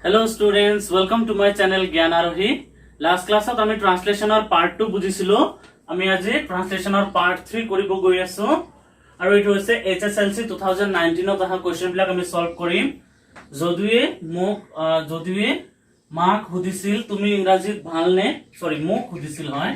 Hello students, welcome to my channel Gyan Arohi. Last class at আমি ট্ৰান্সলেচনৰ part 2 বুজিছিলো। আমি আজি ট্ৰান্সলেচনৰ part 3 কৰিব গৈ আছো আৰু এটো হৈছে HSLC 2019 ত অহা কোৱেশ্চন বিলাক আমি সলভ কৰিম। যদিয়ে মাক সুধিছিল তুমি ইংৰাজীত ভালনে সৰি মোক সুধিছিল হয়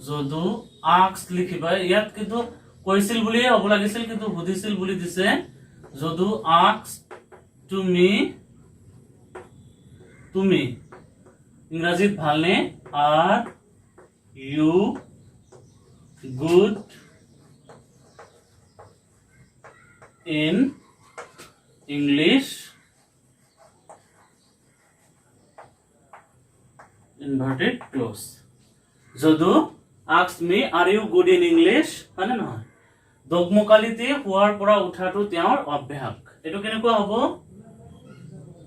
যদু আক্স লিখিবা ইয়াত কিন্তু কৈছিল বুলি হ'ব লাগিছিল কিন্তু সুধিছিল বুলি দিছে। যদু আক্স তুমি ইংৰাজীত ভালনে are you good in English inverted close. Jadu asked me are you good in English মানে নহয় দগমকালিতে হোৱাৰ পৰা উঠাটো তেওঁৰ অভ্যাস। এটো কেনেকুৱা হ'ব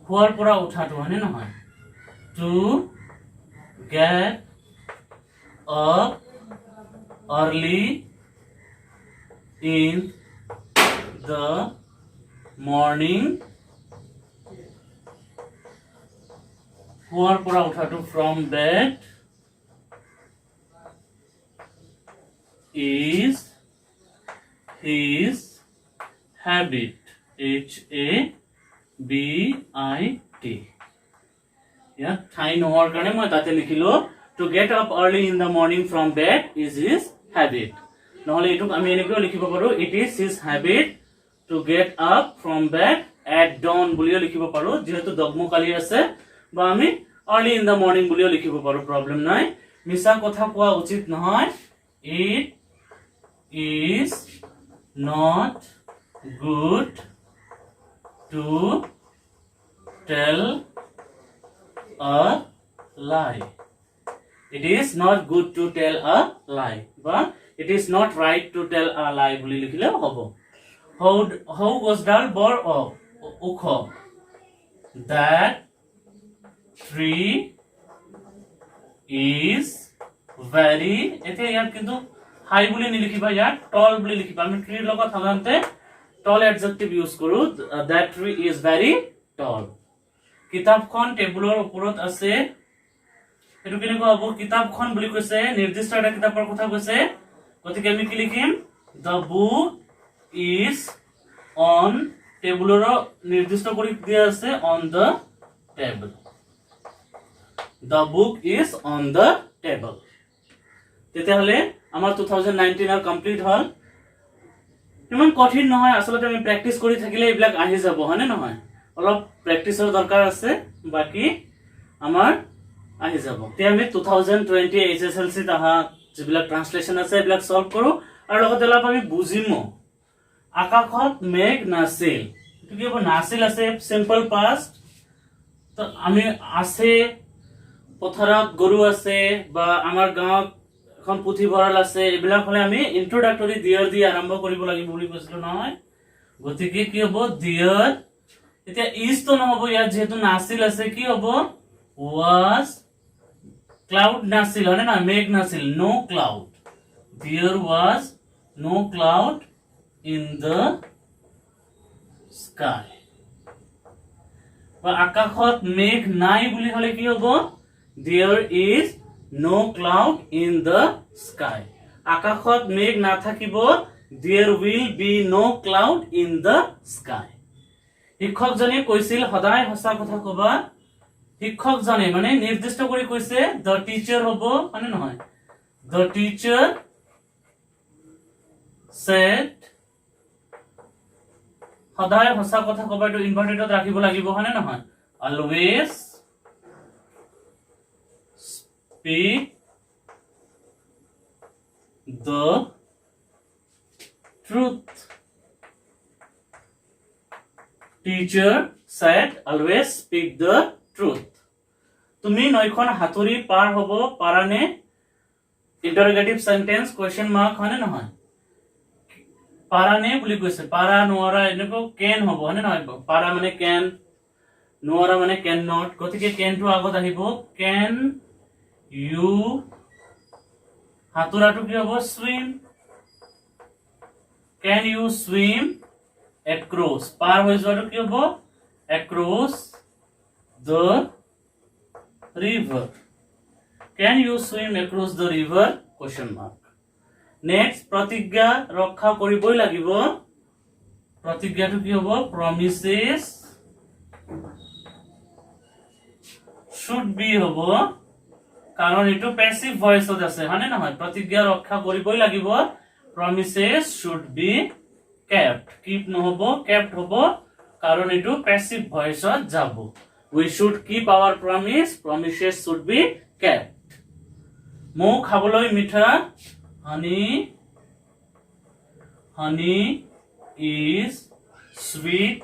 হোৱাৰ পৰা উঠাটো মানে নহয় to get up early in the morning হোৱাৰ পৰা উঠাটো from bed is his habit HABIT yeah ঠাই নোহোৱাৰ কাৰণে মই তাতে লিখিলো to get up early in the morning from bed is his habit নহলে এটুক আমি এনেকৈ লিখিব পাৰো it is his habit to get up from bed at dawn বুলিও লিখিব পাৰো যেহেতু দগমকালি আছে বা আমি early in the morning বুলিও লিখিব পাৰো প্ৰবলেম নাই। মিছা কথা কোৱা উচিত নহয় it is not good to tell a lie. It is not good to tell a lie. But it is not right to tell a lie. বুলি লিখিলে হ'ব। How was dal bor of ukho that tree is very এতে ইয়াত কিন্তু high বুলি নিলিখিবা ইয়াত টল বুলি লিখিবা। আমি ট্ৰিৰ লগত সাধাৰণতে টল এডজেক্টিভ ইউজ কৰো that tree is very tall। কিতাপখন টেবুলৰ ওপৰত আছে এটো কেনেকুৱা হ'ব কিতাপখন বুলি কৈছে নিৰ্দিষ্ট এটা কিতাপৰ কথা কৈছে গতিকে আমি কি লিখিম the book is on টেবুলৰ নিৰ্দিষ্ট কৰি দিয়া আছে on the table the book is on the table। তেতিয়াহলে আমাৰ 2019 আর কমপ্লিট হল। ইমান কঠিন নহয় আসলে আমি প্র্যাকটিস কৰি থাকিলে এইবিলাক আহি যাব হয়নে নহয় অলপ প্র্যাকটিসৰ দৰকাৰ আছে বাকি আমাৰ আহি যাব। তে আমি 2020 HSLC তাহা যিবিলাক ট্ৰান্সলেচন আছে এইবিলাক সলভ কৰো আৰু লগতে অলপ আমি বুজিমো। আকাশত মেঘ নাছিল এটো কি হ'ব নাছিল আছে সিম্পল পাস্ট তো আমি আছে পথাৰত গৰু আছে বা আমাৰ গাঁৱত এখন পুথিভঁৰাল আছে এইবিলাক হলে আমি ইন্ট্ৰোডাক্টৰি দিয়াৰ দি আৰম্ভ কৰিব লাগিব বুলি কৈছিলো নহয় গতিকে কি হ'ব দিয়াৰ এতিয়া ইজ তো নহব ইয়াত যেহেতু নাছিল আছে কি হ'ব was cloud নাছিল হয় না মেঘ নাছিল no cloud there was no cloud in the sky বা আকাশত মেঘ নাই বুলি হলে কি হ'ব there is no cloud in the sky আকাশত মেঘ না থাকিব there will be no cloud in the sky। শিক্ষকজনে কৈছিল সদায় সঁচা কথা কবা শিক্ষকজনে মানে নিৰ্দিষ্ট কৰি কৈছে the teacher হ'ব মানে নহয় the teacher said সদায় সঁচা কথা কবাটো ইনভাৰ্টেডত ৰাখিব লাগিব হয়নে নহয় always speak the truth teacher said always speak the truth। তুমি নয়খন হাতুৰি পাৰ হ'ব পাৰানে ইন্টাৰোগেটিভ সেন্টেন্স কোৱেশ্চন মাৰ্ক হয়নে নহয় পাৰানে বুলি কৈছে পাৰা নোৱাৰা এনেকৈ কেন হ'ব হয়নে নহয় পাৰা মানে কেন নোৱাৰা মানে কেন নট গতিকে কেন টো আগত আহিব কেন ইউ হাতুৰাটো কি হ'ব swim can you swim across পাৰ হৈ যোৱাটো কি হ'ব across the river can you swim across the river question mark next প্ৰতিজ্ঞা ৰক্ষা কৰিবই লাগিব প্ৰতিজ্ঞাটো কি হ'ব promises should be হ'ব কাৰণ এটো প্যাসিভ ভয়েসত আছে হয়নে নহয় প্ৰতিজ্ঞা ৰক্ষা কৰিবই লাগিব promises should be kept keep নহব kept হ'ব কাৰণ এটো প্যাসিভ ভয়েসত যাব we should keep our promises should be kept মৌ খাবলৈ মিঠা honey is sweet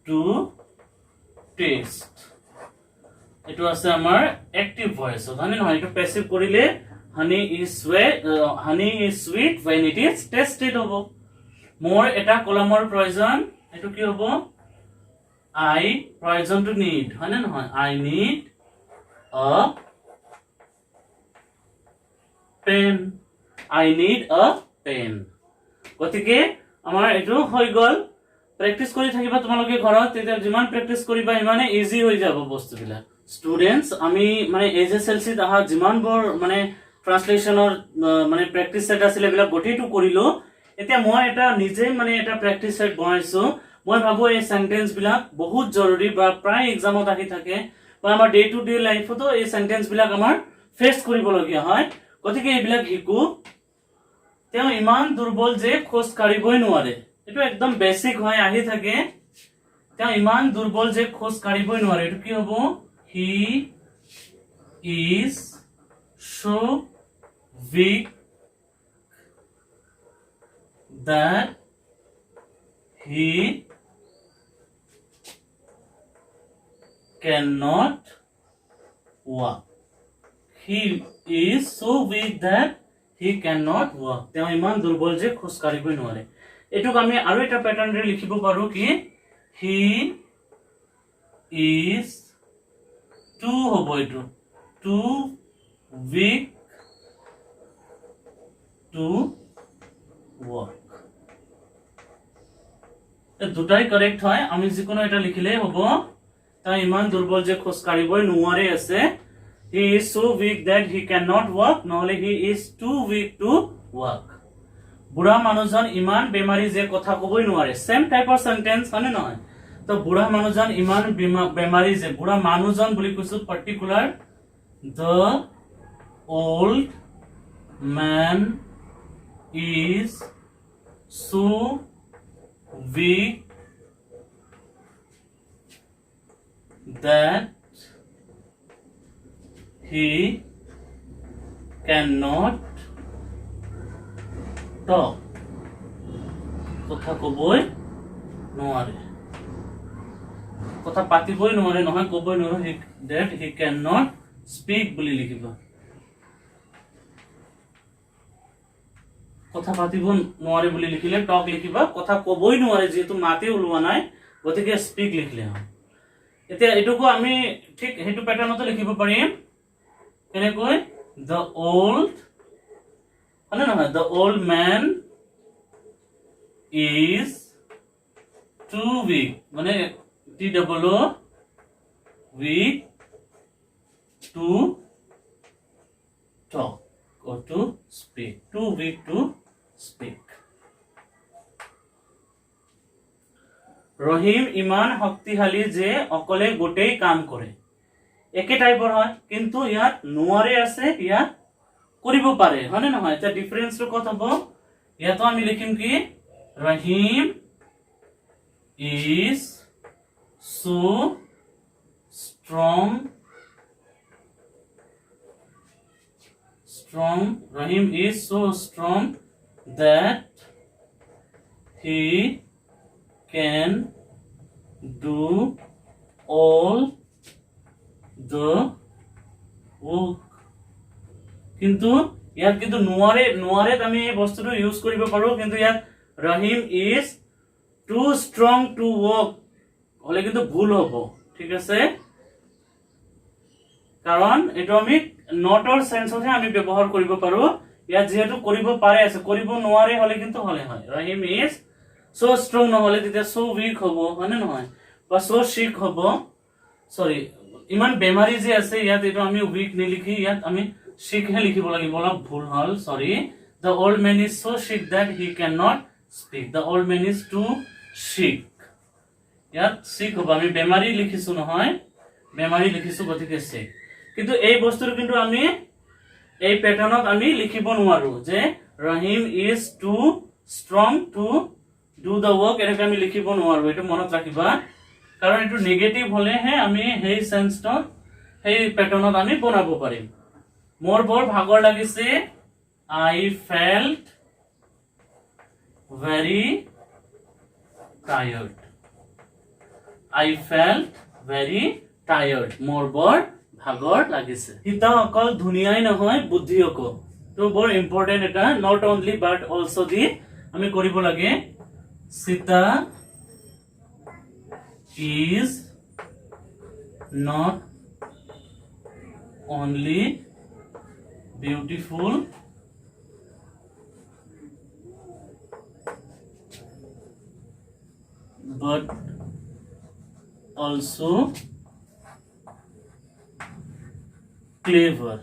to taste এটো আছে আমাৰ অ্যাক্টিভ ভয়েস হয়নে নহয় এটো প্যাসিভ কৰিলে honey is sweet when it is tasted হ'ব মোৰ এটা কলমৰ প্ৰয়োজন এটো কি হ'ব I প্ৰয়োজন to need হয়নে নহয় I need a pen I need a pen গতিকে আমাৰ এটো হৈ গল প্র্যাকটিস কৰি থাকিবা তোমালোকে ঘৰত তেতিয়া যিমান প্র্যাকটিস কৰিবা ইমানে ইজি হৈ যাব বস্তুবিলাক স্টুডেন্টস আমি মানে এজএসএলসি আহা যিমান বৰ মানে ট্ৰান্সলেচনৰ মানে প্র্যাকটিস সেট আছিল এবিলাক গঠিটো কৰিলো এতিয়া মই এটা নিজে মানে এটা প্র্যাকটিস সেট বনাইছো মই ভাবো এই সেন্টেন্স বিলাক বহুত জৰুৰী বা প্ৰায় এক্সামত আহি থাকে বা আমাৰ ডে টু ডে লাইফতো এই সেন্টেন্স বিলাক আমাৰ ফেস কৰিবলগীয়া হয় গতিকে এইবিলাক হিকু তেওঁ ইমান দুৰ্বল যে খোজ কাঢ়িবই নোৱাৰে এটো একদম বেসিক হয় আহি থাকে তেওঁ ইমান দুৰ্বল যে খোজ কাঢ়িবই নোৱাৰে এটো কি হ'ব he is so weak that he cannot walk he is so weak that he cannot walk তেওঁ ইমান দুৰ্বল যে খোজ কাঢ়িবই নোৱাৰে এটুক আমি আৰু এটা প্যাটাৰ্ণৰে লিখিব পাৰো কি he is too হ'ব এটো too weak to walk এ দুটাই কারেক্ট হয় আমি যিকোনো এটা লিখিলে হ'ব তা ইমান দুৰ্বল যে খোজ কাঢ়িবই নোৱাৰে আছে he is so weak that he cannot walk নহলে he is too weak to walk বুঢ়া মানুহজন ইমান বেমাৰী যে কথা কবই নোৱাৰে সেম টাইপৰ সেন্টেন্স হয়নে নহয় তো বুঢ়া মানুহজন ইমান বেমাৰী যে বুঢ়া মানুহজন বুলি কৈছো particular the old man is so weak that he cannot talk কথা কবই নোৱাৰে কথা পাতিবই নোৱাৰে নহয় কবই নোৱাৰে that he cannot speak বুলি লিখিবা কথা পাতিব নোৱাৰে বুলি লিখিলে টক লিখিবা কথা কবই নোৱাৰে যেহেতু মাতে ওলোৱা নাই গতিকে স্পিক লিখলে হয় এতিয়া এটুকু আমি ঠিক হেতু প্যাটাৰ্ণতে লিখিব পাৰিম কেনেকৈ the old মানে নহয় the old man is too weak মানে TWO weak to talk or to speak too weak to speak রহিম ইমান শক্তিশালী যে অকলে গোটেই কাম কৰে একে টাইপৰ হয় কিন্তু ইয়াত নোৱাৰে আছে ইয়াত কৰিব পাৰে হয়নে নহয় এটা ডিফাৰেন্সটো কত হ'ব ইয়াতো আমি লিখিম কি রহিম is so strong Rahim is so strong that he can do all the work কিন্তু ইয়াত কিন্তু নোৱাৰে আমি এই বস্তুটো ইউজ কৰিব পাৰো কিন্তু ইয়াত Rahim is too strong to work হলে কিন্তু ভুল হ'ব ঠিক আছে কাৰণ এটো আমি নটৰ সেন্সতে আমি ব্যৱহাৰ কৰিব পাৰো ইয়াত যেহেতু কৰিব পাৰে আছে কৰিব নোৱাৰে হলে কিন্তু হলে হয় ৰহিম ইজ সো ষ্ট্ৰং নহলে তেতিয়া সো উইক হ'ব হয়নে নহয় বা সো শিক হ'ব সৰি ইমান বেমাৰী যে আছে ইয়াত এটো আমি উইক নিলিখি ইয়াত আমি শিক হে লিখিব লাগিব অলপ ভুল হল সৰি the old man is so sick that he cannot speak the old man is too sick ইয়াত sick হ'ব আমি বেমাৰী লিখিছো নহয় বেমাৰী লিখিছো গতিকে sick কিন্তু এই বস্তুটো কিন্তু আমি এই প্যাটাৰ্নত আমি লিখিব নোৱাৰো যে Rahim is too strong to do the work এনেকৈ আমি লিখিব নোৱাৰো এটো মনত ৰাখিবা কাৰণ এটো নেগেটিভ হলে হে আমি হেই সেন্সটো হেই প্যাটাৰ্নত আমি বনাব পাৰিম মোৰ বৰ ভাগৰ লাগিছে I felt very tired I felt very tired মোৰ বৰ ভাগৰ লাগিছে হিতা অকল ধুনিয়াই নহয় বুদ্ধিয়কো তো বৰ ইম্পৰ্টেন্ট এটা not only but also the আমি কৰিব লাগে Sita is not only beautiful but also clever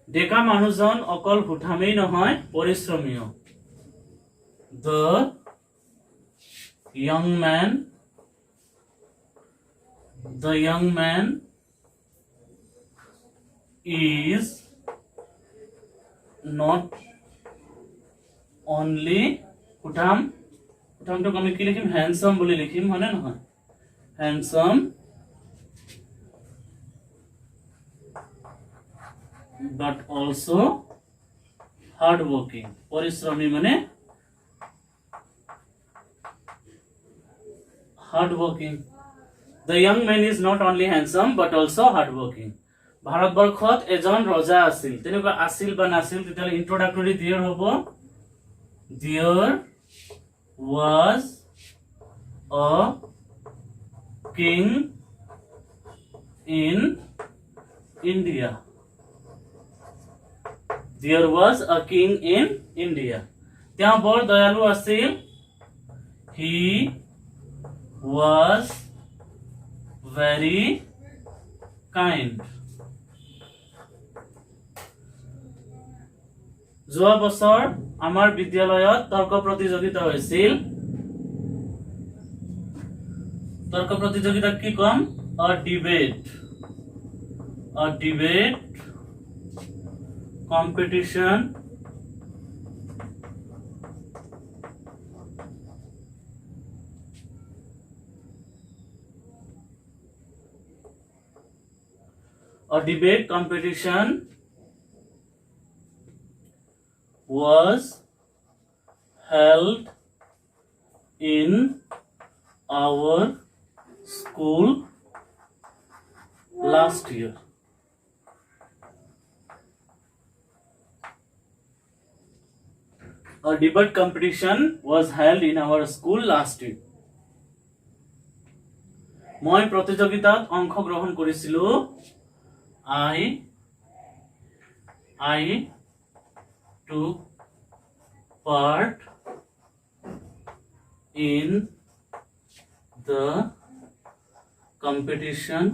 ডেকা মানুহজন অকল হুঠামেই নহয় পৰিশ্ৰমীও the young man is not only হুঠামটো আমি কি লিখিম হ্যান্ডসাম বুলি লিখিম হয়নে নহয় handsome but also hard working পরিশ্রমী মানে hard working the young man is not only handsome but also hard working ভাৰতবৰ্ষত এজন ৰজা আছিল তেনেকুৱা আছিল বা নাছিল তেতিয়ালে ইন্ট্ৰোডাক্টৰি দিয়াৰ হ'ব there was a king in India there was a king in India তেওঁ বৰ দয়ালু আছিল he was very kind যোৱা বছৰ আমাৰ বিদ্যালয়ত তৰ্ক প্ৰতিযোগিতা হৈছিল তৰ্ক প্ৰতিযোগিতা কি কম a debate competition was held in our school last year a debate competition was held in our school last year মই প্ৰতিযোগিতাত অংশগ্ৰহণ কৰিছিলো I took part in the competition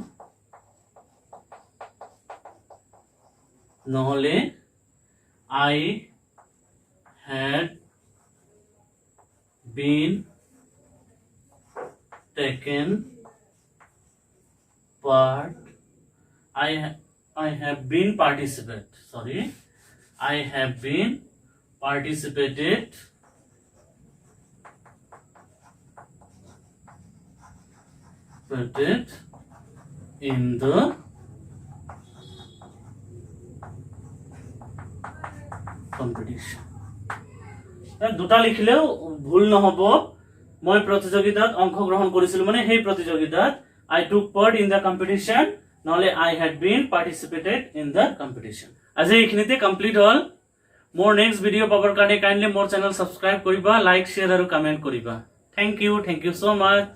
নহলে I had been taken part I have been participated in the competition দুটা লিখিলেও ভুল নহব মই প্ৰতিযোগিতাত অংশগ্ৰহণ কৰিছিল মানে সেই প্ৰতিযোগিতাত I took part in the competition নহলে I had been participated in the competition আজি এইখিনিতে কমপ্লিট হল মোৰ নেক্সট ভিডিও পাবৰ কাৰণে কাইন্ডলি মোৰ চেনেল সাবস্ক্ৰাইব কৰিবা লাইক শেয়াৰ আৰু কমেন্ট কৰিবা থ্যাংক ইউ সো মাচ